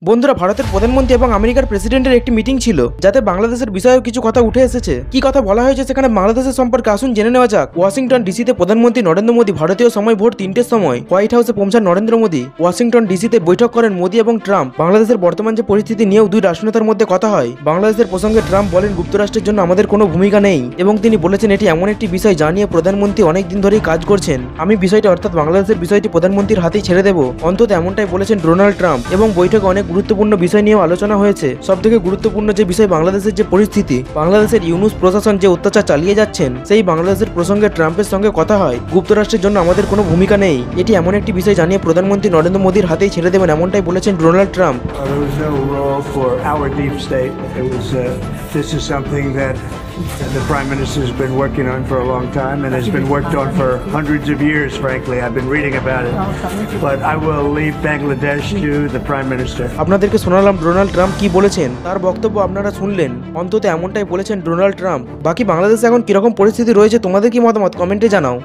বন্ধুরা, ভারতের প্রধানমন্ত্রী এবং আমেরিকার প্রেসিডেন্টের একটি মিটিং ছিল, যাতে বাংলাদেশের বিষয়েও কিছু কথা উঠে এসেছে। কি কথা বলা হয়েছে সেখানে বাংলাদেশের সম্পর্কে আসুন জেনে নেওয়া যাক। ওয়াশিংটন ডিসিতে প্রধানমন্ত্রী নরেন্দ্র মোদী ভারতীয় সময় ভোর 3টের সময় হোয়াইট হাউসে পৌঁছান নরেন্দ্র মোদী। ওয়াশিংটন ডিসিতে বৈঠক করেন মোদী এবং ট্রাম্প। বাংলাদেশের বর্তমান যে পরিস্থিতি নিয়েও দুই রাষ্ট্রনেতার মধ্যে কথা হয়। বাংলাদেশের প্রসঙ্গে ট্রাম্প বলেন, যুক্তরাষ্ট্রের জন্য আমাদের কোনো ভূমিকা নেই এবং তিনি বলেছেন এটি এমন একটি বিষয় যা নিয়ে প্রধানমন্ত্রী অনেকদিন ধরেই কাজ করছেন। আমি বিষয়টি অর্থাৎ বাংলাদেশের বিষয়টি প্রধানমন্ত্রীর হাতেই ছেড়ে দেব, অন্তত এমনটাই বলেছেন ডোনাল্ড ট্রাম্প। এবং বৈঠকে অনেক গুরুত্বপূর্ণ বিষয় নিয়েও আলোচনা হয়েছে। সবথেকে গুরুত্বপূর্ণ যে বিষয় বাংলাদেশের যে পরিস্থিতি, বাংলাদেশের ইউনূস প্রশাসন যে অত্যাচার চালিয়ে যাচ্ছেন, সেই বাংলাদেশের প্রসঙ্গে ট্রাম্পের সঙ্গে কথা হয়। যুক্তরাষ্ট্রের জন্য আমাদের কোনো ভূমিকা নেই, এটি এমন একটি বিষয় জানিয়ে প্রধানমন্ত্রী নরেন্দ্র মোদীর হাতেই ছেড়ে দেবেন, এমনটাই বলেছেন Donald Trump. There was no role for our deep state. This is something that the Prime Minister has been working on for a long time and has been worked on for hundreds of years, frankly. I've been reading about it. But I will leave Bangladesh to the Prime Minister. আপনাদেরকে শোনালাম Donald Trump কি বলেছেন, তার বক্তব্য আপনারা শুনলেন। অন্তত এমনটাই বলেছেন ডোনাল্ড ট্রাম্প। বাকি বাংলাদেশে এখন কিরকম পরিস্থিতি রয়েছে, তোমাদের কি মতামত কমেন্টে জানাও।